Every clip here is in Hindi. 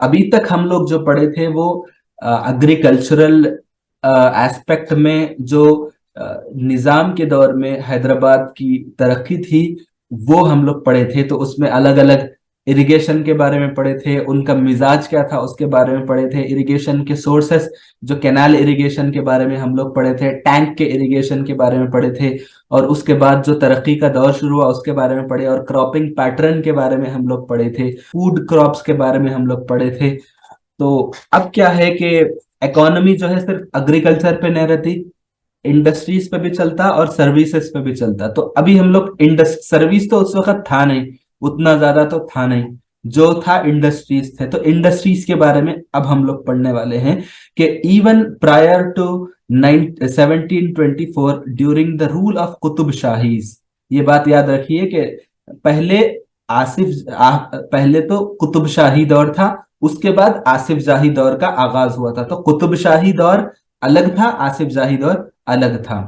अभी तक हम लोग जो पढ़े थे वो एग्रीकल्चरल एस्पेक्ट में, जो निजाम के दौर में हैदराबाद की तरक्की थी वो हम लोग पढ़े थे। तो उसमें अलग अलग इरिगेशन के बारे में पढ़े थे, उनका मिजाज क्या था उसके बारे में पढ़े थे, इरिगेशन के सोर्सेस जो कैनाल इरिगेशन के बारे में हम लोग पढ़े थे, टैंक के इरिगेशन के बारे में पढ़े थे, और उसके बाद जो तरक्की का दौर शुरू हुआ उसके बारे में पढ़े, और क्रॉपिंग पैटर्न के बारे में हम लोग पढ़े थे, फूड क्रॉप्स के बारे में हम लोग पढ़े थे। तो अब क्या है कि इकोनॉमी जो है सिर्फ एग्रीकल्चर पे नहीं रहती, इंडस्ट्रीज पे भी चलता और सर्विसेज पे भी चलता। तो अभी हम लोग सर्विस तो उस वक्त था नहीं, उतना ज्यादा तो था नहीं, जो था इंडस्ट्रीज थे। तो इंडस्ट्रीज के बारे में अब हम लोग पढ़ने वाले हैं कि even prior to 1724 during the rule of Qutb Shahis, ये बात याद रखिए कि पहले पहले तो कुतुब शाही दौर था, उसके बाद आसिफ जाही दौर का आगाज हुआ था। तो कुतुब शाही दौर अलग था, आसिफ जाही दौर अलग था।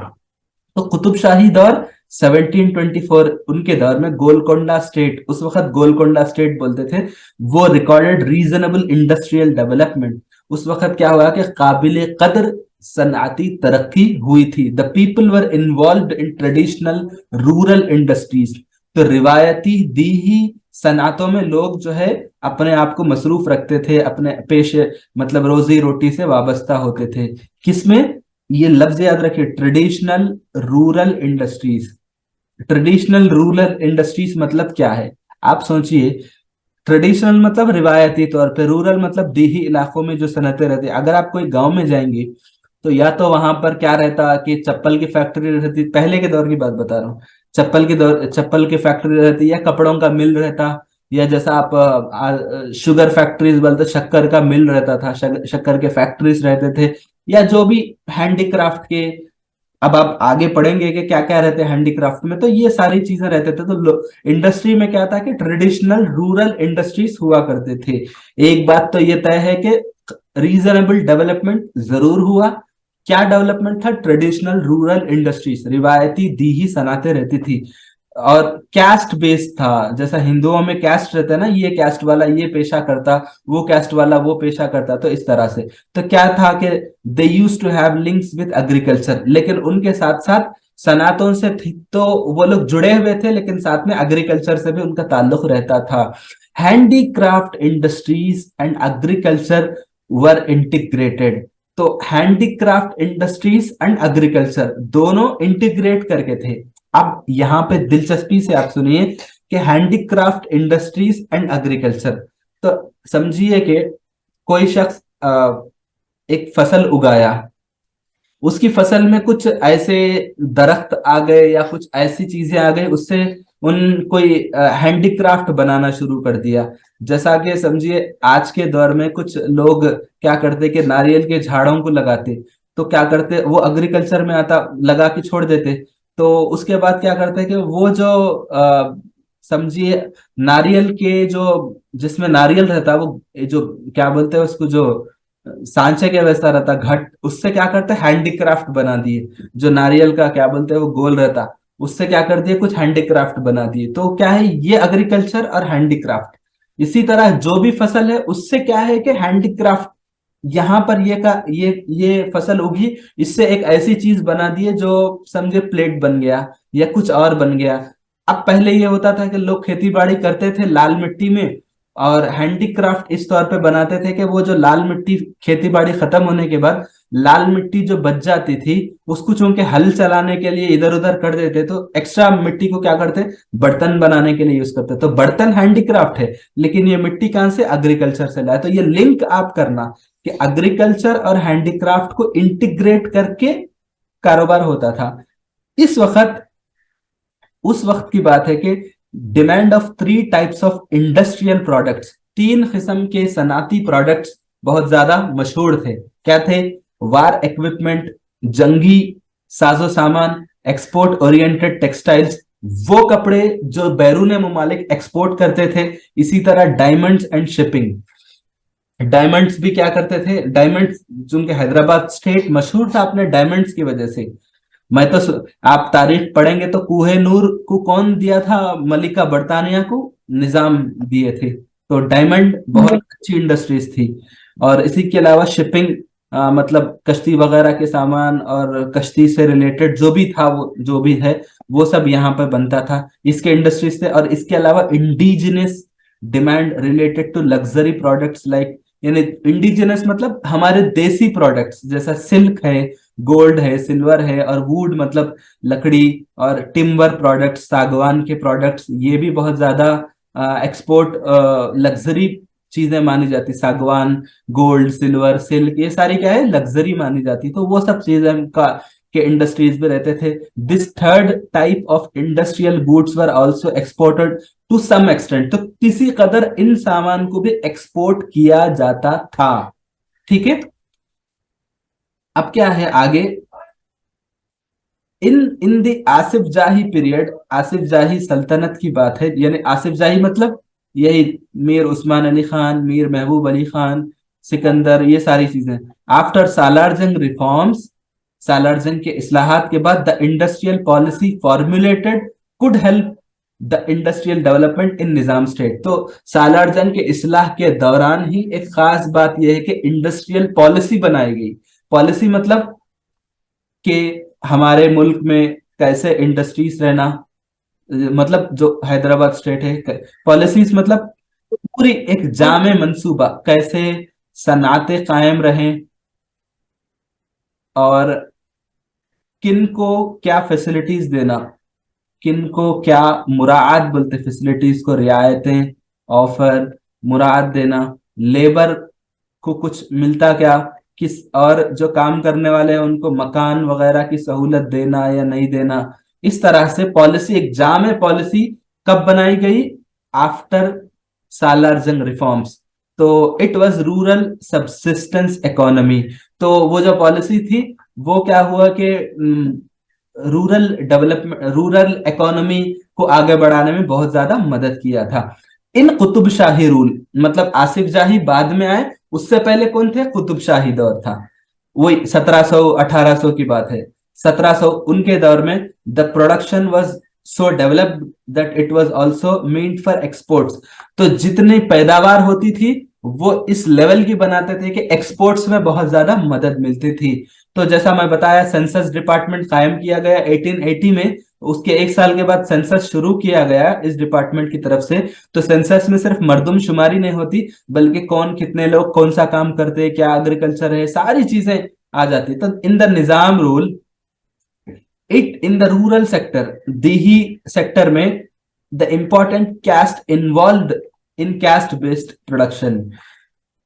तो कुतुब शाही दौर 1724, उनके दौर में गोलकोंडा स्टेट, उस वक्त गोलकोंडा स्टेट बोलते थे, वो रिकॉर्डेड रीजनेबल इंडस्ट्रियल डेवलपमेंट। उस वक्त क्या हुआ कि काबिल कदर सनआती तरक्की हुई थी। The people were involve in traditional rural industries. तो रिवायती दी ही सनातों में लोग जो है अपने आप को मसरूफ रखते थे, अपने पेशे मतलब रोजी रोटी से वाबस्ता होते थे। किसमें? ये लफ्ज याद रखिए, traditional rural industries. Traditional rural industries मतलब क्या है? आप सोचिए, ट्रेडिशनल मतलब रिवायती तौर पे, रूरल मतलब देही इलाकों में जो सनतें रहती। अगर आप कोई गांव में जाएंगे तो या तो वहां पर क्या रहता कि चप्पल की फैक्ट्री रहती, पहले के दौर की बात बता रहा हूँ, चप्पल की फैक्ट्री रहती, या कपड़ों का मिल रहता, या जैसा आप शुगर फैक्ट्रीज बोलते, शक्कर का मिल रहता था, शक्कर के फैक्ट्रीज रहते थे, या जो भी हैंडीक्राफ्ट के। अब आप आगे पढ़ेंगे कि क्या क्या रहते हैं हैंडीक्राफ्ट में, तो ये सारी चीजें रहते थे। तो इंडस्ट्री में क्या था कि ट्रेडिशनल रूरल इंडस्ट्रीज हुआ करते थे। एक बात तो ये तय है कि रीजनेबल डेवलपमेंट जरूर हुआ। क्या डेवलपमेंट था? ट्रेडिशनल रूरल इंडस्ट्रीज, रिवायती दी ही सनाते रहती थी। और कैस्ट बेस्ड था, जैसा हिंदुओं में कैस्ट रहता है ना, ये कैस्ट वाला ये पेशा करता, वो कैस्ट वाला वो पेशा करता, तो इस तरह से। तो क्या था कि they used to have links with agriculture, लेकिन उनके साथ साथ सनातों से तो वो लोग जुड़े हुए थे, लेकिन साथ में एग्रीकल्चर से भी उनका ताल्लुक रहता था। Handicraft industries and agriculture were integrated. तो हैंडीक्राफ्ट इंडस्ट्रीज एंड एग्रीकल्चर दोनों इंटीग्रेट करके थे। अब यहां पे दिलचस्पी से आप सुनिए कि हैंडीक्राफ्ट इंडस्ट्रीज एंड एग्रीकल्चर। तो समझिए कि कोई शख्स एक फसल उगाया, उसकी फसल में कुछ ऐसे दरख्त आ गए या कुछ ऐसी चीजें आ गई, उससे उन कोई हैंडीक्राफ्ट बनाना शुरू कर दिया। जैसा कि समझिए आज के दौर में कुछ लोग क्या करते कि नारियल के झाड़ों को लगाते, तो क्या करते वो एग्रीकल्चर में आता, लगा के छोड़ देते। तो उसके बाद क्या करते कि वो जो समझिए नारियल के जो जिसमें नारियल रहता है, वो जो क्या बोलते हैं उसको, जो सांचे के वैसा रहता घट, उससे क्या करते हैं हैंडीक्राफ्ट बना दिए। जो नारियल का क्या बोलते हैं वो गोल रहता, उससे क्या कर दिए कुछ हैंडीक्राफ्ट बना दिए। तो क्या है ये एग्रीकल्चर और हैंडीक्राफ्ट। इसी तरह जो भी फसल है उससे क्या है कि हैंडीक्राफ्ट, यहाँ पर ये फसल उगी, इससे एक ऐसी चीज बना दी है जो समझे प्लेट बन गया या कुछ और बन गया। अब पहले ये होता था कि लोग खेती बाड़ी करते थे लाल मिट्टी में, और हैंडीक्राफ्ट इस तौर पे बनाते थे कि वो जो लाल मिट्टी खेती बाड़ी खत्म होने के बाद लाल मिट्टी जो बच जाती थी, उसको चूंकि हल चलाने के लिए इधर उधर कर देते, तो एक्स्ट्रा मिट्टी को क्या करते, बर्तन बनाने के लिए यूज करते। तो बर्तन हैंडीक्राफ्ट है, लेकिन ये मिट्टी कहां से? एग्रीकल्चर से लाया। तो ये लिंक आप करना कि एग्रीकल्चर और हैंडीक्राफ्ट को इंटीग्रेट करके कारोबार होता था। इस वक्त उस वक्त की बात है कि demand of 3 types of industrial products, 3 किस्म के सनाती प्रोडक्ट्स बहुत ज्यादा मशहूर थे। क्या थे? वार इक्विपमेंट, जंगी साजो सामान, एक्सपोर्ट ओरिएंटेड टेक्सटाइल्स, वो कपड़े जो बैरून मुमालिक एक्सपोर्ट करते थे। इसी तरह डायमंड्स एंड शिपिंग। डायमंड्स भी क्या करते थे? डायमंड्स, चूंकि हैदराबाद स्टेट मशहूर था अपने डायमंड्स की वजह से। मैं तो आप तारीख पढ़ेंगे तो कूहे नूर को कौन दिया था? मलिका बरतानिया को निजाम दिए थे। तो डायमंड बहुत अच्छी इंडस्ट्रीज थी। और इसी के अलावा शिपिंग, मतलब कश्ती वगैरह के सामान और कश्ती से रिलेटेड जो भी था, वो जो भी है वो सब यहाँ पर बनता था, इसके इंडस्ट्रीज थे। और इसके अलावा indigenous demand related to luxury products like, यानी इंडिजिनस मतलब हमारे देसी प्रोडक्ट्स, जैसा सिल्क है, गोल्ड है, सिल्वर है, और वुड मतलब लकड़ी, और टिम्बर प्रोडक्ट्स, सागवान के प्रोडक्ट्स, ये भी बहुत ज्यादा एक्सपोर्ट लग्जरी चीजें मानी जाती। सागवान, गोल्ड, सिल्वर, सिल्क, ये सारी क्या है, लग्जरी मानी जाती। तो वो सब चीजें का के इंडस्ट्रीज में रहते थे। This third type of industrial goods were also exported to some extent, तो किसी कदर इन सामान को भी एक्सपोर्ट किया जाता था। ठीक है, अब क्या है आगे, इन द आसिफ जाही पीरियड, आसिफ जाही सल्तनत की बात है, यानी आसिफ जाही मतलब यही मीर उस्मान अली खान, मीर महबूब अली खान, सिकंदर, ये सारी चीजें। आफ्टर सालार जंग रिफॉर्म्स, सालार जंग के इस्लाहात के बाद, the industrial policy formulated could help the industrial development in Nizam state. तो सालार जंग के इस्लाह के दौरान ही एक खास बात यह है कि इंडस्ट्रियल पॉलिसी बनाई गई। पॉलिसी मतलब कि हमारे मुल्क में कैसे इंडस्ट्रीज रहना, मतलब जो हैदराबाद स्टेट है, पॉलिसीज मतलब पूरी एक जामे मंसूबा, कैसे सनाते कायम रहें, और किन को क्या फैसिलिटीज देना, किन को क्या मुराद बोलते, फैसिलिटीज को रियायतें, ऑफर, मुराद देना, लेबर को कुछ मिलता क्या, किस, और जो काम करने वाले हैं उनको मकान वगैरह की सहूलत देना या नहीं देना। इस तरह से पॉलिसी, एक जामे पॉलिसी कब बनाई गई, आफ्टर सालार जंग रिफॉर्म्स। तो it was rural subsistence economy. तो वो जो पॉलिसी थी वो क्या हुआ कि रूरल डेवलपमेंट, रूरल इकोनॉमी को आगे बढ़ाने में बहुत ज्यादा मदद किया था। इन कुतुब शाही रूल, मतलब आसिफ जाही बाद में आए, उससे पहले कौन थे, कुतुब शाही दौर था, वही 1700-1800 की बात है। 1700 उनके दौर में the production was so developed that it was also meant for exports. तो जितनी पैदावार होती थी वो इस लेवल की बनाते थे कि एक्सपोर्ट्स में बहुत ज्यादा मदद मिलती थी। तो जैसा मैं बताया, सेंसस डिपार्टमेंट कायम किया गया 1880 में, उसके एक साल के बाद सेंसस शुरू किया गया इस डिपार्टमेंट की तरफ से। तो सेंसस में सिर्फ मर्दमशुमारी नहीं होती, बल्कि कौन कितने लोग कौन सा काम करते हैं, क्या एग्रीकल्चर है, सारी चीजें आ जाती। तो in the Nizam rule, it in the rural sector, दीही सेक्टर में, the important caste involve in caste based production.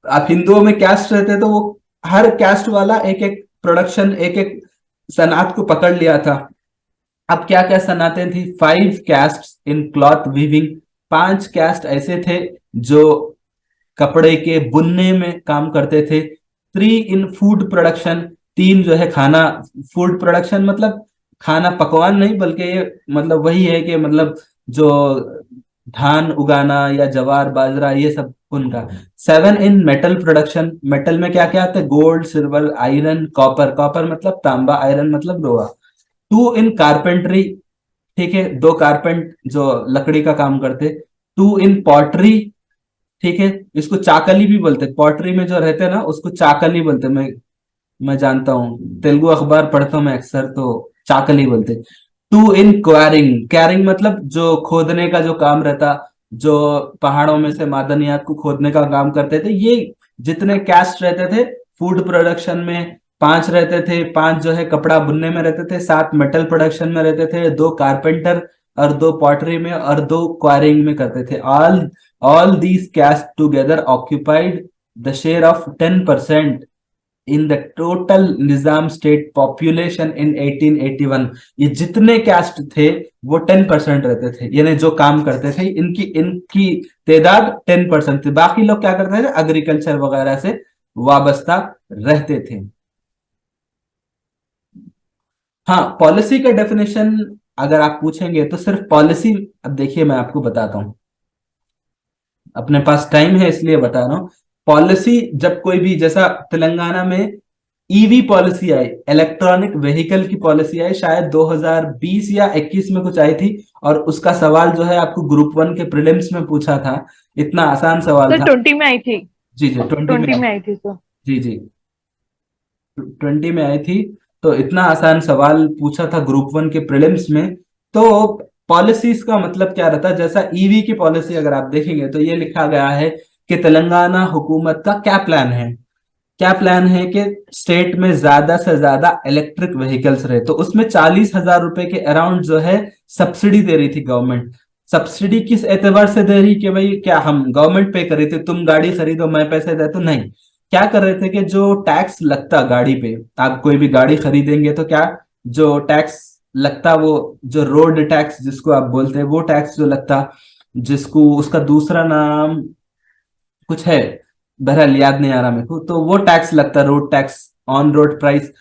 आप हिंदुओं में कैस्ट रहते तो वो हर कैस्ट वाला एक एक प्रोडक्शन, एक एक सनात को पकड़ लिया था। अब क्या क्या सनातें थी, 5 कैस्ट इन क्लॉथ वीविंग, 5 कैस्ट ऐसे थे जो कपड़े के बुनने में काम करते थे। 3 इन फूड प्रोडक्शन, 3 जो है खाना, फूड प्रोडक्शन मतलब खाना पकवान नहीं, बल्कि ये मतलब वही है कि मतलब जो धान उगाना या ज्वार बाजरा ये सब उनका। 7 इन मेटल प्रोडक्शन, मेटल में क्या क्या आता है, gold, silver, iron, copper, copper मतलब तांबा, आयरन मतलब लोहा। 2 इन कारपेंट्री, ठीक है, 2 कारपेंट जो लकड़ी का काम करते। 2 इन पॉटरी, ठीक है, इसको चाकली भी बोलते, पॉटरी में जो रहते हैं ना उसको चाकली बोलते। मैं जानता हूँ, तेलुगु अखबार पढ़ता हूँ मैं अक्सर, तो चाकली बोलते। 2 इन क्वारिंग, क्वारिंग मतलब जो खोदने का जो काम रहता, जो पहाड़ों में से मादनियात को खोदने का काम करते थे। ये जितने कैस्ट रहते थे फूड प्रोडक्शन में, 5 रहते थे। 5 जो है कपड़ा बुनने में रहते थे, 7 मेटल प्रोडक्शन में रहते थे, 2 कारपेंटर और 2 पॉटरी में और 2 क्वारिंग में करते थे। All these caste together occupied the share of 10% in the total Nizam state population in 1881। ये जितने कैस्ट थे वो 10% रहते थे, यानी जो काम करते थे इनकी इनकी तादाद 10% थी। बाकी लोग क्या करते थे, एग्रीकल्चर वगैरह से वाबस्ता रहते थे। हाँ, पॉलिसी का डेफिनेशन अगर आप पूछेंगे तो सिर्फ पॉलिसी, अब देखिए मैं आपको बताता हूँ, अपने पास टाइम है इसलिए बता रहा हूँ। पॉलिसी जब कोई भी, जैसा तेलंगाना में ईवी पॉलिसी आई, इलेक्ट्रॉनिक व्हीकल की पॉलिसी आई, शायद 2020 या 21 में कुछ आई थी, और उसका सवाल जो है आपको ग्रुप 1 के प्रीलिम्स में पूछा था। इतना आसान सवाल सर था। 20 में आई थी। जी जी, 20 में 20 आई। में आई थी सर। जी जी, 20 में आई थी। तो इतना आसान सवाल पूछा था ग्रुप वन के प्रीलिम्स में। तो पॉलिसीज का मतलब क्या रहता है, जैसा ईवी की पॉलिसी अगर आप देखेंगे तो ये लिखा गया है कि तेलंगाना हुकूमत का क्या प्लान है। क्या प्लान है कि स्टेट में ज्यादा से ज्यादा इलेक्ट्रिक व्हीकल्स रहे, तो उसमें 40,000 रुपए के अराउंड जो है सब्सिडी दे रही थी गवर्नमेंट। सब्सिडी किस एतबार से दे रही कि भाई क्या हम गवर्नमेंट पे कर रही थी, तुम गाड़ी खरीदो मैं पैसे देता, तो नहीं। क्या कर रहे थे कि जो टैक्स लगता गाड़ी पे, आप कोई भी गाड़ी खरीदेंगे तो क्या जो टैक्स लगता, वो जो रोड टैक्स जिसको आप बोलते हैं वो टैक्स जो लगता, जिसको उसका दूसरा नाम कुछ है, बहरहाल याद नहीं आ रहा मेरे को, तो वो टैक्स लगता road tax, on road price.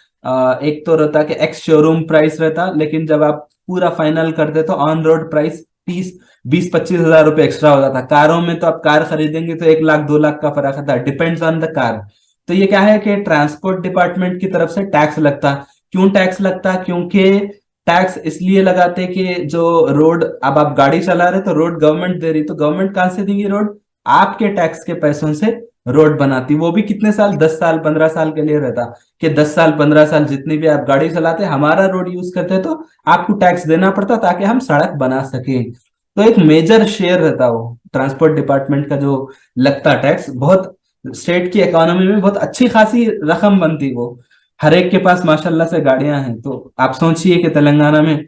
एक तो रहता कि एक्स शोरूम प्राइस रहता, लेकिन जब आप पूरा फाइनल करते तो ऑन रोड प्राइस 30, 20, 25 हजार रुपए एक्स्ट्रा हो जाता। कारों में तो आप कार खरीदेंगे तो 1 लाख 2 लाख का फर्क आता है, डिपेंड्स ऑन द कार। तो ये क्या है कि ट्रांसपोर्ट डिपार्टमेंट की तरफ से टैक्स लगता। क्यों टैक्स लगता, क्योंकि टैक्स इसलिए लगाते कि जो रोड, अब आप गाड़ी चला रहे तो रोड गवर्नमेंट दे रही, तो गवर्नमेंट कहां से देंगी रोड, आपके टैक्स के पैसों से रोड बनाती। वो भी कितने साल, 10 साल 15 साल के लिए रहता कि 10 साल 15 साल जितनी भी आप गाड़ी चलाते हमारा रोड यूज करते तो आपको टैक्स देना पड़ता ताकि हम सड़क बना सके। तो एक मेजर शेयर रहता वो ट्रांसपोर्ट डिपार्टमेंट का जो लगता टैक्स, बहुत स्टेट की इकोनॉमी में बहुत अच्छी खासी रकम बनती वो। हर एक के पास माशाल्लाह से गाड़ियां हैं, तो आप सोचिए कि तेलंगाना में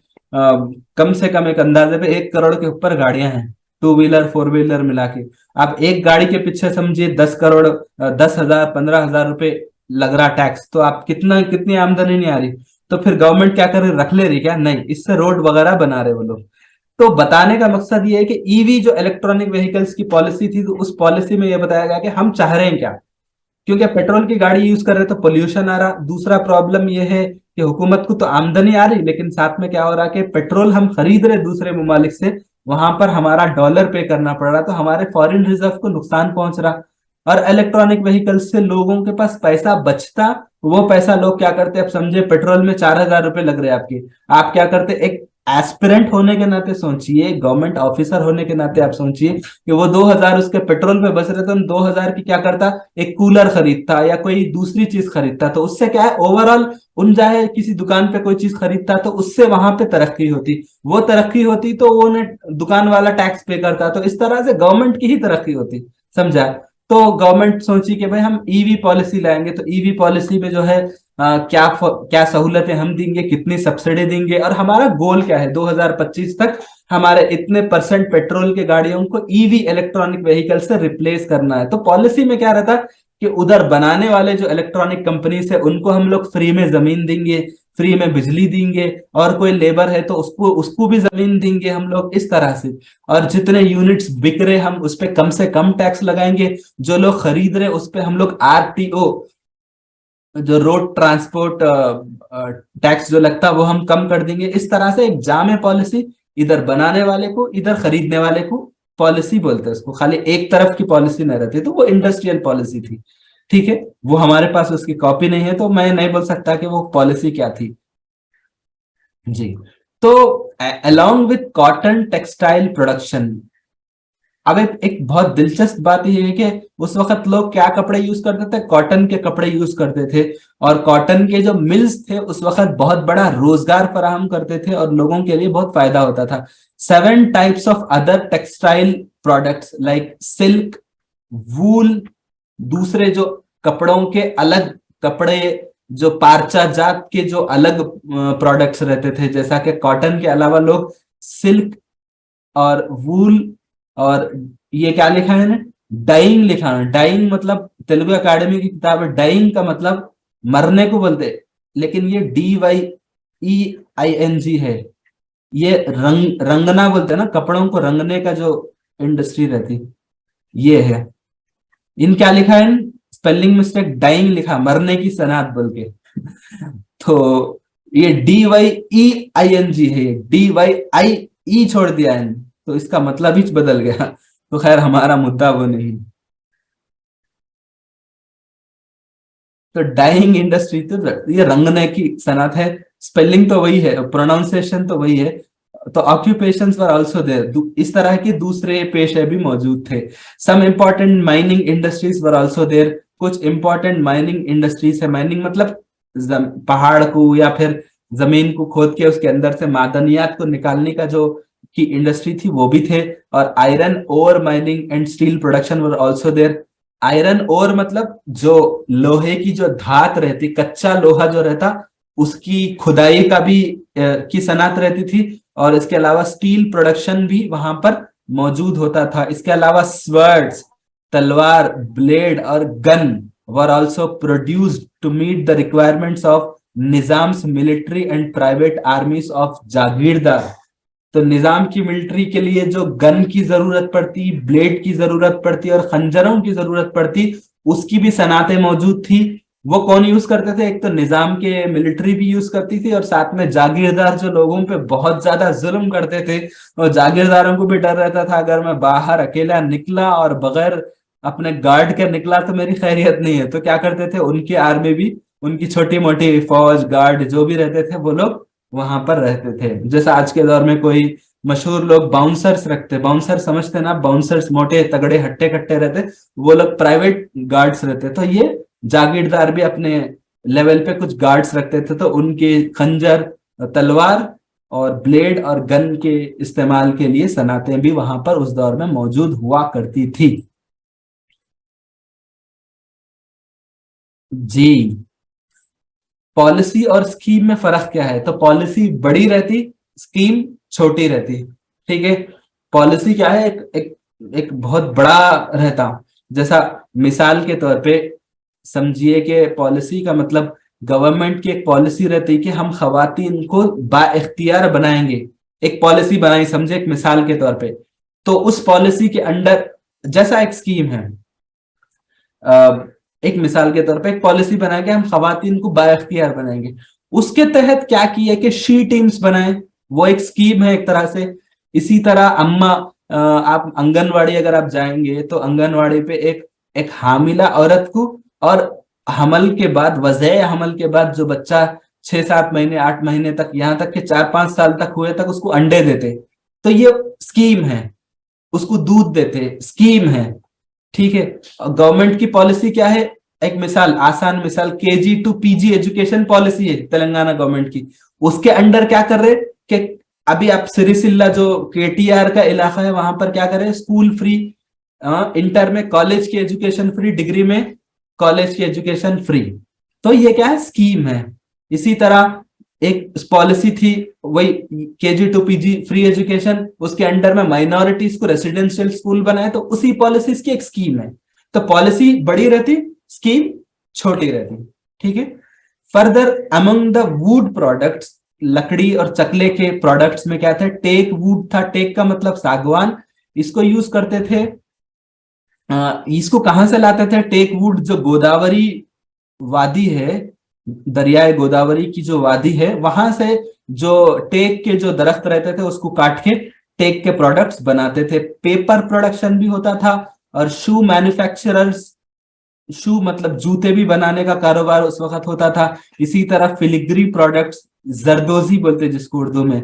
कम से कम एक अंदाजे पे 1 करोड़ के ऊपर गाड़ियां हैं, टू व्हीलर फोर व्हीलर मिला के। आप एक गाड़ी के पीछे समझिए 10 करोड़, 10 हजार 15 हजार रुपए लग रहा टैक्स, तो आप कितना कितनी आमदनी नहीं आ रही। तो फिर गवर्नमेंट क्या करे, रख ले रही क्या, नहीं, इससे रोड वगैरह बना रहे वो लोग। तो बताने का मकसद ये है कि ईवी जो इलेक्ट्रॉनिक व्हीकल्स की पॉलिसी थी, तो उस पॉलिसी में ये बताया गया कि हम चाह रहे हैं क्या, क्योंकि पेट्रोल की गाड़ी यूज कर रहे तो पोल्यूशन आ रहा। दूसरा प्रॉब्लम यह है कि हुकूमत को तो आमदनी आ रही, लेकिन साथ में क्या हो रहा कि पेट्रोल हम खरीद रहे दूसरे ममालिक से, वहां पर हमारा डॉलर पे करना पड़ रहा, तो हमारे फॉरेन रिजर्व को नुकसान पहुंच रहा। और इलेक्ट्रॉनिक व्हीकल्स से लोगों के पास पैसा बचता, वो पैसा लोग क्या करते, अब समझे पेट्रोल में 4,000 रुपए लग रहे हैं आपके, आप क्या करते, एक एस्पिरेंट होने के नाते सोचिए, गवर्नमेंट ऑफिसर होने के नाते आप सोचिए कि वो 2,000 उसके पेट्रोल पे बच रहे थे, उन 2,000 की क्या करता, एक कूलर खरीदता या कोई दूसरी चीज खरीदता, तो उससे क्या है ओवरऑल, उन चाहे किसी दुकान पे कोई चीज खरीदता तो उससे वहां पे तरक्की होती, वो तरक्की होती तो वो ने दुकान वाला टैक्स पे करता, तो इस तरह से गवर्नमेंट की ही तरक्की होती। समझा। तो गवर्नमेंट सोची कि भाई हम ईवी पॉलिसी लाएंगे, तो ईवी पॉलिसी में जो है क्या सहूलतें हम देंगे, कितनी सब्सिडी देंगे, और हमारा गोल क्या है 2025 तक हमारे इतने परसेंट पेट्रोल के गाड़ियों को ईवी इलेक्ट्रॉनिक व्हीकल से रिप्लेस करना है। तो पॉलिसी में क्या रहता कि उधर बनाने वाले जो इलेक्ट्रॉनिक कंपनीज है उनको हम लोग फ्री में जमीन देंगे, फ्री में बिजली देंगे, और कोई लेबर है तो उसको उसको भी जमीन देंगे हम लोग, इस तरह से। और जितने यूनिट्स बिक रहे हम उस पर कम से कम टैक्स लगाएंगे, जो लोग खरीद रहे उस पर हम लोग आरटीओ, जो रोड ट्रांसपोर्ट टैक्स जो लगता है वो हम कम कर देंगे। इस तरह से एक जामे पॉलिसी, इधर बनाने वाले को इधर खरीदने वाले को पॉलिसी बोलते हैं उसको, खाली एक तरफ की पॉलिसी नहीं रहती, तो वो इंडस्ट्रियल पॉलिसी थी। ठीक है, वो हमारे पास उसकी कॉपी नहीं है तो मैं नहीं बोल सकता कि वो पॉलिसी क्या थी। जी। तो along with cotton textile production, अब एक बहुत दिलचस्प बात यह है कि उस वक्त लोग क्या कपड़े यूज करते थे, कॉटन के कपड़े यूज करते थे। और कॉटन के जो मिल्स थे उस वक्त बहुत बड़ा रोजगार फराहम करते थे और लोगों के लिए बहुत फायदा होता था। 7 types of other textile products like silk, wool, दूसरे जो कपड़ों के अलग कपड़े, जो पारचा जात के जो अलग प्रोडक्ट्स रहते थे, जैसा कि कॉटन के अलावा लोग सिल्क और वूल, और ये क्या लिखा है ना, डाइंग लिखा है। डाइंग मतलब तेलुगु एकेडमी की किताब है, डाइंग का मतलब मरने को बोलते हैं, लेकिन ये DYEING है। ये रंगना बोलते हैं ना, कपड़ों को रंगने का जो इंडस्ट्री रहती, ये है। इन क्या लिखा है, स्पेलिंग मिस्टेक, डाइंग लिखा, मरने की सनअत बोल के। तो ये DYEING है, DYIE छोड़ दिया है, तो इसका मतलब ही बदल गया। तो खैर हमारा मुद्दा वो नहीं। तो डाइंग इंडस्ट्री तो ये रंगने की सनत है, स्पेलिंग तो वही है, प्रोनाउंसिएशन तो वही है, तो ऑक्यूपेशंस वर आल्सो देयर, इस तरह के दूसरे पेशे भी मौजूद थे। Some important mining industries were also there, कुछ इंपॉर्टेंट माइनिंग इंडस्ट्रीज है, माइनिंग मतलब पहाड़ को या फिर जमीन को खोद के उसके अंदर से मादनियात को निकालने का जो की इंडस्ट्री थी वो भी थे। और iron ore mining and steel production were also there. Iron ore मतलब जो लोहे की जो धात रहती, कच्चा लोहा जो रहता, उसकी खुदाई का भी की सनत रहती थी। और इसके अलावा स्टील प्रोडक्शन भी वहां पर मौजूद होता था। इसके अलावा स्वर्ड्स, तलवार, ब्लेड और gun were also produced to meet the requirements of Nizams military and private armies of jagirdar. तो निजाम की मिलिट्री के लिए जो गन की जरूरत पड़ती, ब्लेड की जरूरत पड़ती और खंजरों की जरूरत पड़ती, उसकी भी सनातें मौजूद थी। वो कौन यूज करते थे? एक तो निजाम के मिलिट्री भी यूज करती थी, और साथ में जागीरदार जो लोगों पे बहुत ज्यादा जुल्म करते थे, और जागीरदारों को भी डर रहता था अगर मैं बाहर अकेला निकला और बगैर अपने गार्ड के निकला तो मेरी खैरियत नहीं है। तो क्या करते थे, उनकी आर्मी भी, उनकी छोटी मोटी फौज, गार्ड जो भी रहते थे, वो लोग वहां पर रहते थे। जैसे आज के दौर में कोई मशहूर लोग बाउंसर्स रखते, बाउंसर समझते ना, बाउंसर्स मोटे तगड़े हट्टे कट्टे रहते, वो लोग प्राइवेट गार्ड्स रहते। तो ये जागीरदार भी अपने लेवल पे कुछ गार्ड्स रखते थे, तो उनके खंजर, तलवार और ब्लेड और गन के इस्तेमाल के लिए सनातें भी वहां पर उस दौर में मौजूद हुआ करती थी। जी, पॉलिसी और स्कीम में फर्क क्या है? तो पॉलिसी बड़ी रहती, स्कीम छोटी रहती। ठीक है, पॉलिसी क्या है, एक बहुत बड़ा रहता। जैसा मिसाल के तौर पे समझिए कि पॉलिसी का मतलब गवर्नमेंट की एक पॉलिसी रहती कि हम खवातीन को बाइख्तियार बनाएंगे। एक पॉलिसी बनाई, समझे, एक मिसाल के तौर पे। तो उस पॉलिसी के अंडर, जैसा एक स्कीम है, एक मिसाल के तौर पे एक पॉलिसी बना के हम खवातीन को बाइख्तियार बनाएंगे। उसके तहत क्या किया कि शी टीम्स बनाए, वो एक स्कीम है एक तरह से। इसी तरह अम्मा, आप आंगनवाड़ी अगर आप जाएंगे तो आंगनवाड़ी पे एक एक हामिला औरत को, और हमल के बाद, वजह हमल के बाद जो बच्चा 6-7 महीने 8 महीने तक, यहाँ तक कि 4-5 साल तक हुए तक उसको अंडे देते, तो ये स्कीम है। उसको दूध देते, स्कीम है। ठीक है, गवर्नमेंट की पॉलिसी क्या है? एक मिसाल, आसान मिसाल, KG to PG education policy है तेलंगाना गवर्नमेंट की। उसके अंडर क्या कर रहे कि अभी आप सिरिसिल्ला जो केटीआर का इलाका है वहां पर क्या करें, स्कूल फ्री, इंटर में कॉलेज की एजुकेशन फ्री, डिग्री में कॉलेज की एजुकेशन फ्री। तो ये क्या है, स्कीम है। इसी तरह एक पॉलिसी थी, वही KG to PG free education, उसके अंडर में माइनॉरिटीज को रेसिडेंशियल स्कूल बनाए, तो उसी पॉलिसीज की एक स्कीम है। तो पॉलिसी बड़ी रहती, स्कीम छोटी रहती। ठीक है, further among the wood products, लकड़ी और चकले के प्रोडक्ट्स में क्या था? टेक वुड था। टेक का मतलब सागवान। इसको यूज करते थे, इसको कहां से लाते थे? टेक वुड जो गोदावरी वादी है, दरियाए गोदावरी की जो वादी है, वहां से जो टेक के जो दरख्त रहते थे उसको काट के टेक के प्रोडक्ट्स बनाते थे। पेपर प्रोडक्शन भी होता था, और शू मैन्युफैक्चरर्स, शू मतलब जूते भी बनाने का कारोबार उस वक्त होता था। इसी तरह फिलिग्री प्रोडक्ट्स, जरदोजी बोलते जिसको उर्दू में,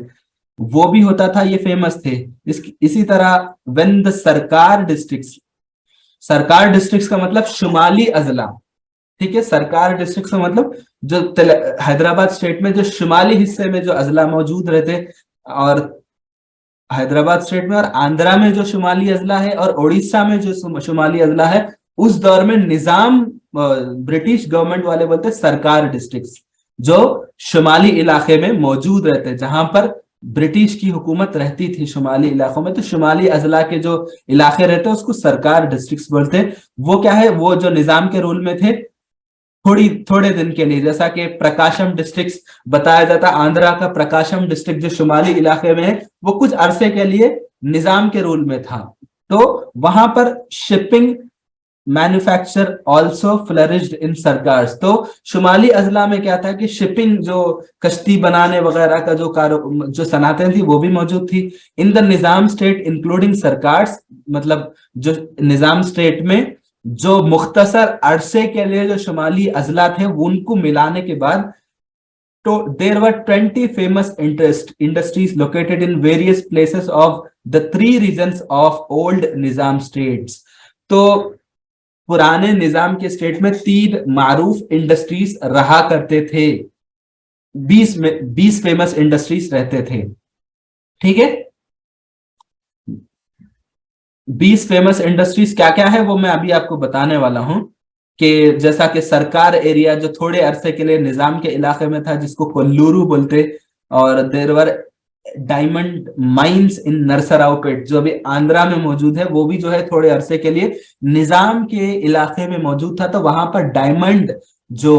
वो भी होता था, ये फेमस थे। इसी तरह व्हेन द सरकार डिस्ट्रिक्ट्स, सरकार डिस्ट्रिक्ट्स का मतलब शुमाली अजला। ठीक है, सरकार डिस्ट्रिक्ट का मतलब जो हैदराबाद स्टेट में जो शुमाली हिस्से में जो अजला मौजूद रहते, और हैदराबाद स्टेट में और आंध्रा में जो शुमाली अजला है, और उड़ीसा में जो शुमाली अजला है, उस दौर में निजाम, ब्रिटिश गवर्नमेंट वाले बोलते सरकार डिस्ट्रिक्ट्स, जो शुमाली इलाके में मौजूद रहते, जहां पर ब्रिटिश की हुकूमत रहती थी शुमाली इलाकों में। तो शुमाली अजला के जो इलाके रहते उसको सरकार डिस्ट्रिक्ट्स बोलते। वो क्या है, वो जो निजाम के रूल में थे थोड़े दिन के लिए, जैसा कि प्रकाशम डिस्ट्रिक्ट बताया जाता, आंध्रा का प्रकाशम डिस्ट्रिक्ट जो शुमाली इलाके में है, वो कुछ अरसे के लिए निजाम के रूल में था। तो वहां पर shipping manufacture also flourished in Circars. तो शुमाली अजला में क्या था कि शिपिंग, जो कश्ती बनाने वगैरह का जो सनातें थी वो भी मौजूद थी। In the Nizam state including Circars, मतलब जो निजाम स्टेट में जो मुख्तसर अरसे के लिए जो शुमाली अजला थे, उनको मिलाने के बाद there were 20 famous industries located in various places of the three regions of old Nizam states. तो पुराने निजाम के स्टेट में 3 मारूफ इंडस्ट्रीज रहा करते थे, 20 फेमस इंडस्ट्रीज रहते थे, ठीक है। 20 फेमस इंडस्ट्रीज क्या क्या है वो मैं अभी आपको बताने वाला हूं, कि जैसा कि सरकार एरिया जो थोड़े अरसे के लिए निजाम के इलाके में था, जिसको कोल्लूरू बोलते, और देर वर डायमंड माइंस इन नरसरावपेट जो अभी आंध्रा में मौजूद है, वो भी जो है थोड़े अरसे के लिए निजाम के इलाके में मौजूद था। तो वहां पर जो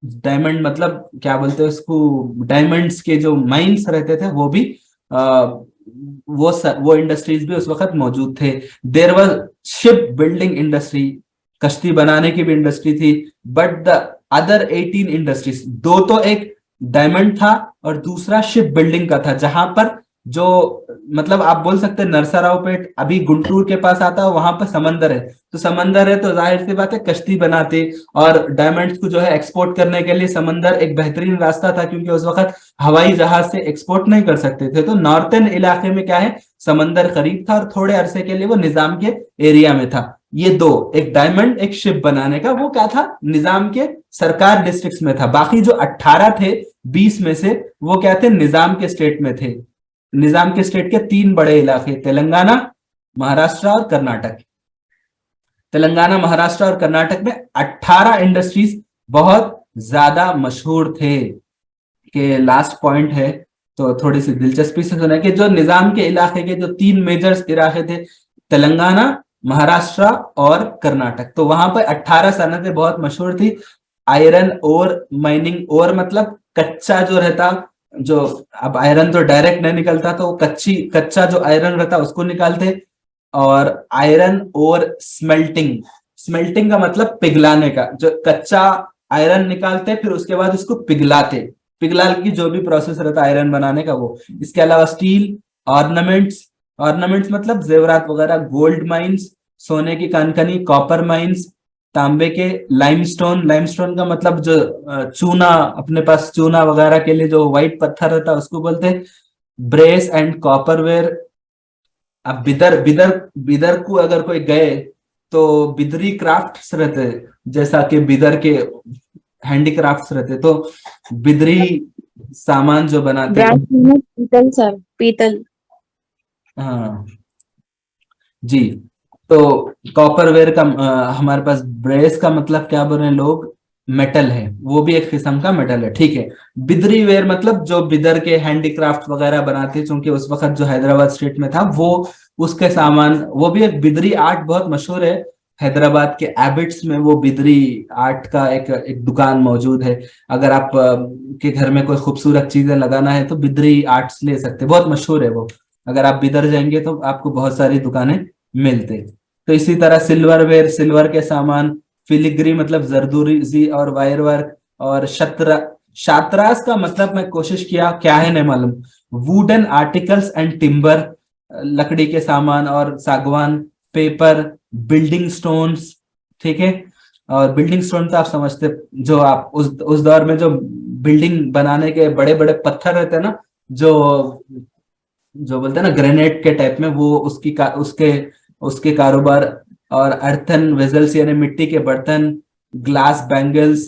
डायमंड मतलब क्या बोलते हैं उसको, डायमंड्स के जो माइंस रहते थे वो भी वो इंडस्ट्रीज भी उस वक्त मौजूद थे। There was ship building industry, कश्ती बनाने की भी इंडस्ट्री थी। बट द अदर 18 इंडस्ट्रीज, दो तो एक डायमंड था और दूसरा शिप बिल्डिंग का था, जहां पर जो मतलब आप बोल सकते हैं नरसरावपेट अभी गुंटूर के पास आता है, वहां पर समंदर है, तो समंदर है तो जाहिर सी बात है कश्ती बनाते, और डायमंड्स को जो है एक्सपोर्ट करने के लिए समंदर एक बेहतरीन रास्ता था, क्योंकि उस वक्त हवाई जहाज से एक्सपोर्ट नहीं कर सकते थे। तो नॉर्थर्न इलाके में क्या है, समंदर करीब था, और थोड़े अरसे के लिए वो निजाम के एरिया में था। ये दो, एक डायमंड एक शिप बनाने का, वो क्या था, निजाम के सरकार डिस्ट्रिक्ट्स में था। बाकी जो 18 थे 20 में से, वो क्या थे, निजाम के स्टेट में थे। निजाम के स्टेट के 3 बड़े इलाके, तेलंगाना, महाराष्ट्र और कर्नाटक। तेलंगाना, महाराष्ट्र और कर्नाटक में 18 इंडस्ट्रीज बहुत ज्यादा मशहूर थे। के लास्ट पॉइंट है तो थोड़ी सी दिलचस्पी से सुना कि जो निजाम के इलाके के जो 3 मेजर इलाके थे, तेलंगाना, महाराष्ट्र और कर्नाटक, तो वहां पर 18 सनतें बहुत मशहूर थी। आयरन ओर माइनिंग, ओर मतलब कच्चा जो रहता, जो अब आयरन तो डायरेक्ट नहीं निकलता, तो कच्चा जो आयरन रहता उसको निकालते। और आयरन और स्मेल्टिंग, स्मेल्टिंग का मतलब पिघलाने का, जो कच्चा आयरन निकालते फिर उसके बाद उसको पिघलाते, पिघला की जो भी प्रोसेस रहता है आयरन बनाने का वो। इसके अलावा स्टील, ऑर्नामेंट्स, ऑर्नामेंट्स मतलब जेवरात वगैरह, गोल्ड माइंस, सोने की कानखनी, कॉपर माइंस, तांबे के, लाइमस्टोन, लाइमस्टोन का मतलब जो चूना, अपने पास चूना वगैरह के लिए जो व्हाइट पत्थर रहता है उसको बोलते हैं। Brass and copperware. अब बिदर बिदर बिदर को अगर कोई गए तो बिदरी क्राफ्ट्स रहते, जैसा कि बिदर के हैंडीक्राफ्ट्स रहते, तो बिदरी सामान जो बनाते। पीतल सर, पीतल। हाँ जी। तो कॉपरवेयर का हमारे पास ब्रेस का मतलब क्या बोल रहे हैं लोग, मेटल है, वो भी एक किस्म का मेटल है, ठीक है। बिदरी वेयर मतलब जो बिदर के हैंडीक्राफ्ट वगैरह बनाते, चूंकि उस वक्त जो हैदराबाद स्टेट में था वो उसके सामान, वो भी एक बिदरी आर्ट बहुत मशहूर है। हैदराबाद के एबिट्स में वो बिदरी आर्ट का एक दुकान मौजूद है। अगर आप के घर में कोई खूबसूरत चीजें लगाना है तो बिदरी आर्ट्स ले सकते, बहुत मशहूर है वो। अगर आप बिदर जाएंगे तो आपको बहुत सारी दुकानें मिलते। तो इसी तरह सिल्वर वेयर, सिल्वर के सामान, फिलिग्री मतलब जरदोजी और वायर वर्क, और शात्रास का मतलब मैं कोशिश किया, क्या है नहीं मालूम। वुडन आर्टिकल्स एंड टिम्बर, लकड़ी के सामान और सागवान, पेपर, बिल्डिंग स्टोन्स, ठीक है। और बिल्डिंग स्टोन तो आप समझते, जो आप उस दौर में जो बिल्डिंग बनाने के बड़े बड़े पत्थर रहते हैं ना, जो जो बोलते हैं ना ग्रेनाइट के टाइप में, वो उसके कारोबार। और अर्थन वेजल्स यानी मिट्टी के बर्तन, ग्लास बैंगल्स,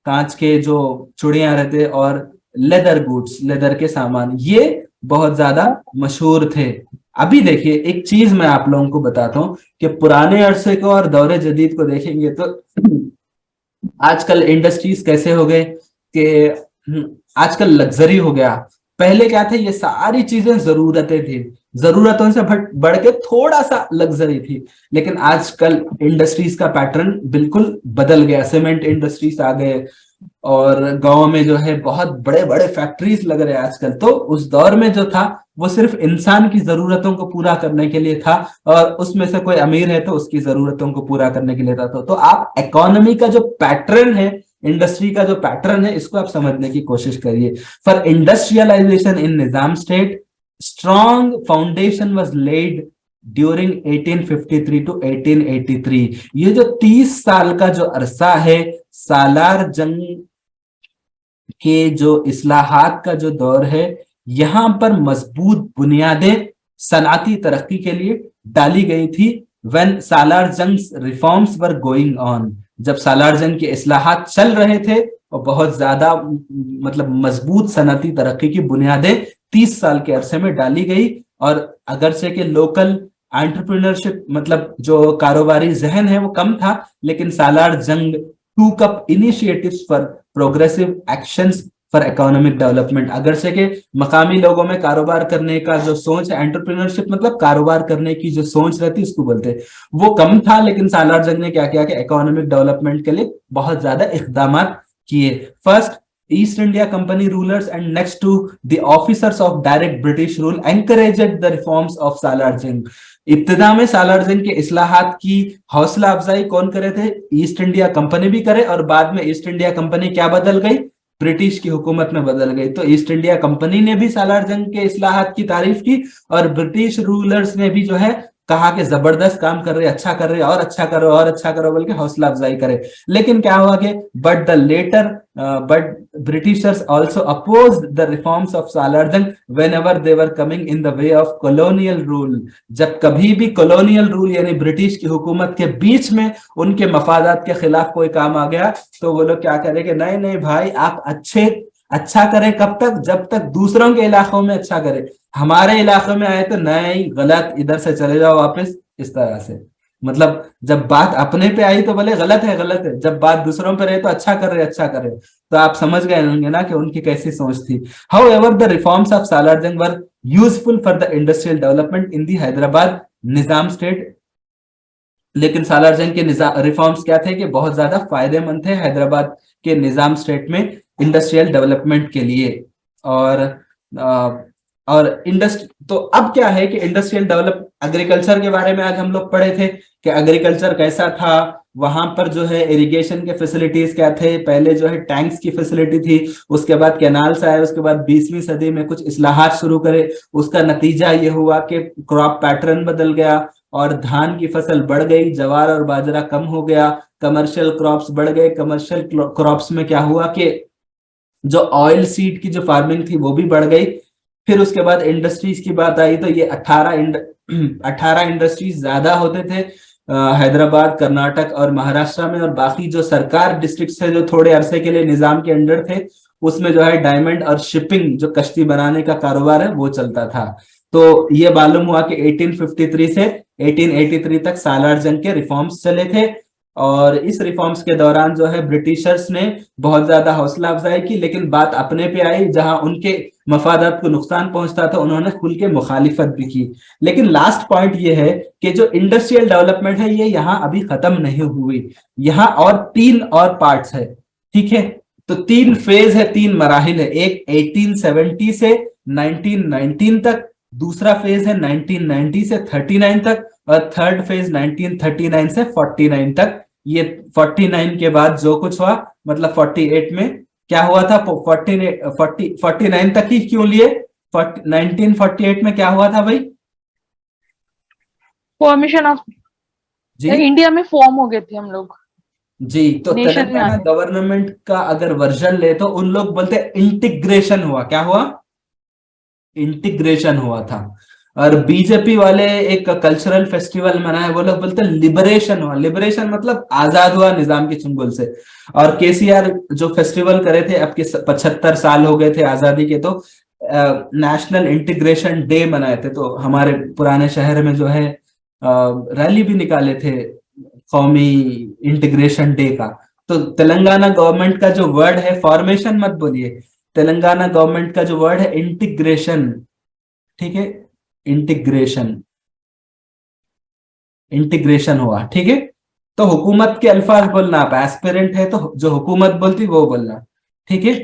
कांच के जो चूड़ियां रहते, और लेदर गुड्स, लेदर के सामान, ये बहुत ज्यादा मशहूर थे। अभी देखिए एक चीज मैं आप लोगों को बताता हूँ कि पुराने अरसे को और दौरे जदीद को देखेंगे तो आजकल इंडस्ट्रीज कैसे हो गए कि आजकल लग्जरी हो गया। पहले क्या थे, ये सारी चीजें जरूरतें थी, जरूरतों से बढ़ के थोड़ा सा लग्जरी थी। लेकिन आजकल इंडस्ट्रीज का पैटर्न बिल्कुल बदल गया, सीमेंट इंडस्ट्रीज आ गए, और गांव में जो है बहुत बड़े बड़े फैक्ट्रीज लग रहे हैं आजकल। तो उस दौर में जो था वो सिर्फ इंसान की जरूरतों को पूरा करने के लिए था, और उसमें से कोई अमीर है तो उसकी जरूरतों को पूरा करने के लिए था। तो आप इकोनॉमी का जो पैटर्न है, इंडस्ट्री का जो पैटर्न है, इसको आप समझने की कोशिश करिए। For industrialization in Nizam state, strong foundation was laid during 1853 to 1883। ये जो 30 साल का जो अरसा है, सालार जंग कि जो इस्लाहात का जो दौर है, यहां पर मजबूत बुनियादें सनअती तरक्की के लिए डाली गई थी। व्हेन सालार जंग रिफॉर्म्स वर गोइंग ऑन, जब सालार जंग के इस्लाहात चल रहे थे और बहुत ज्यादा मतलब मजबूत सनअती तरक्की की बुनियादें 30 साल के अरसे में डाली गई। और अगरचे के लोकल एंटरप्रेन्योरशिप मतलब जो कारोबारी जहन है वो कम था, लेकिन सालार जंग टूक up initiatives for progressive actions for economic development. अगर से के मकामी लोगों में कारोबार करने का जो सोच है, एंटरप्रेन्योरशिप मतलब कारोबार करने की जो सोच रहती है उसको बोलते हैं, वो कम था, लेकिन सालार जंग ने क्या किया कि इकोनॉमिक डेवलपमेंट के लिए बहुत ज्यादा इकदाम किए। First, East India Company rulers and next to the officers of direct British rule encouraged the reforms of Salar Jung। इब्तिदा में सालार जंग के इस्लाहात की हौसला अफजाई कौन करे थे? ईस्ट इंडिया कंपनी भी करे, और बाद में ईस्ट इंडिया कंपनी क्या बदल गई? ब्रिटिश की हुकूमत में बदल गई। तो ईस्ट इंडिया कंपनी ने भी सालार जंग के इस्लाहात की तारीफ की, और ब्रिटिश रूलर्स ने भी जो है कहा कि जबरदस्त काम कर रहे, अच्छा कर रहे, और अच्छा करो और अच्छा करो बोल के हौसला अफजाई करे। लेकिन क्या हुआ कि but Britishers also opposed the reforms of Salar Jung whenever they were coming in the way of colonial rule. जब कभी भी कॉलोनियल रूल यानी ब्रिटिश की हुकूमत के बीच में उनके मफादात के खिलाफ कोई काम आ गया, तो वो लोग क्या करेंगे? नहीं नहीं भाई, आप अच्छा करें कब तक? जब तक दूसरों के इलाकों में अच्छा करें। हमारे इलाके में आए तो नहीं, गलत, इधर से चले जाओ वापस, इस तरह से। मतलब जब बात अपने पे आई तो बोले गलत है गलत है, जब बात दूसरों पे रहे तो अच्छा कर रहे अच्छा कर रहे। तो आप समझ गए होंगे ना कि उनकी कैसी सोच थी। However the reforms of Salar Jung were useful for the industrial development in the Hyderabad Nizam state. लेकिन सालार जंग के रिफॉर्म्स क्या थे कि बहुत ज्यादा फायदेमंद थे हैदराबाद के निजाम स्टेट में इंडस्ट्रियल डेवलपमेंट के लिए। और और तो अब क्या है कि इंडस्ट्रियल डेवलप एग्रीकल्चर के बारे में आज हम लोग पढ़े थे कि एग्रीकल्चर कैसा था, वहां पर जो है इरिगेशन के फैसिलिटीज क्या थे। पहले जो है टैंक्स की फैसिलिटी थी, उसके बाद कैनाल्स आए, उसके बाद 20वीं सदी में कुछ इस्लाहात शुरू करे। उसका नतीजा ये हुआ कि क्रॉप पैटर्न बदल गया और धान की फसल बढ़ गई, जवार और बाजरा कम हो गया, कमर्शियल क्रॉप्स बढ़ गए। कमर्शियल क्रॉप्स में क्या हुआ कि जो ऑयल सीड की जो फार्मिंग थी वो भी बढ़ गई। फिर उसके बाद इंडस्ट्रीज की बात आई तो ये 18 इंडस्ट्रीज ज्यादा होते थे हैदराबाद, कर्नाटक और महाराष्ट्र में। और बाकी जो सरकार डिस्ट्रिक्ट है जो थोड़े अरसे के लिए निजाम के अंडर थे, उसमें जो है डायमंड और शिपिंग जो कश्ती बनाने का कारोबार है वो चलता था। तो ये मालूम हुआ कि 1853 से 1883 तक सालार जंग के रिफॉर्म्स चले थे। और इस रिफॉर्म्स के दौरान जो है ब्रिटिशर्स ने बहुत ज्यादा हौसला अफजाई की, लेकिन बात अपने पे आई, जहां उनके मफादात को नुकसान पहुंचता था उन्होंने खुल के मुखालिफत भी की। लेकिन लास्ट पॉइंट ये है कि जो इंडस्ट्रियल डेवलपमेंट है ये यहाँ अभी खत्म नहीं हुई, यहाँ और 3 और पार्ट्स है। ठीक है, तो 3 फेज है, 3 मराहिल है। एक 1870 से 1919 तक, दूसरा फेज है 1990 से 39 तक, और थर्ड फेज 1939 से 49 तक। ये 49 के बाद जो कुछ हुआ, मतलब 48 में क्या हुआ था? 49 तक ही क्यों लिए? 1948 में क्या हुआ था भाई? फॉर्मेशन ऑफ जी इंडिया में फॉर्म हो गए थे हम लोग, जी। तो नेशन में आ तेलंगाना गए। गवर्नमेंट का अगर वर्जन ले तो उन लोग बोलते हैं इंटीग्रेशन हुआ। क्या हुआ? इंटीग्रेशन हुआ था। और बीजेपी वाले एक कल्चरल फेस्टिवल मनाए, वो लोग बोलते हैं लिबरेशन हुआ। लिबरेशन मतलब आजाद हुआ निजाम के चंगुल से। और केसीआर जो फेस्टिवल करे थे, अब के 75 साल हो गए थे आजादी के, तो नेशनल इंटीग्रेशन डे मनाए थे। तो हमारे पुराने शहर में जो है रैली भी निकाले थे कौमी इंटीग्रेशन डे का। तो तेलंगाना गवर्नमेंट का जो वर्ड है, फॉर्मेशन मत बोलिए, तेलंगाना गवर्नमेंट का जो वर्ड है इंटीग्रेशन। ठीक है, इंटीग्रेशन, इंटीग्रेशन हुआ। ठीक है, तो हुकूमत के अल्फाज बोलना, आप एस्पिरेंट है तो जो हुकूमत बोलती वो बोलना। ठीक है,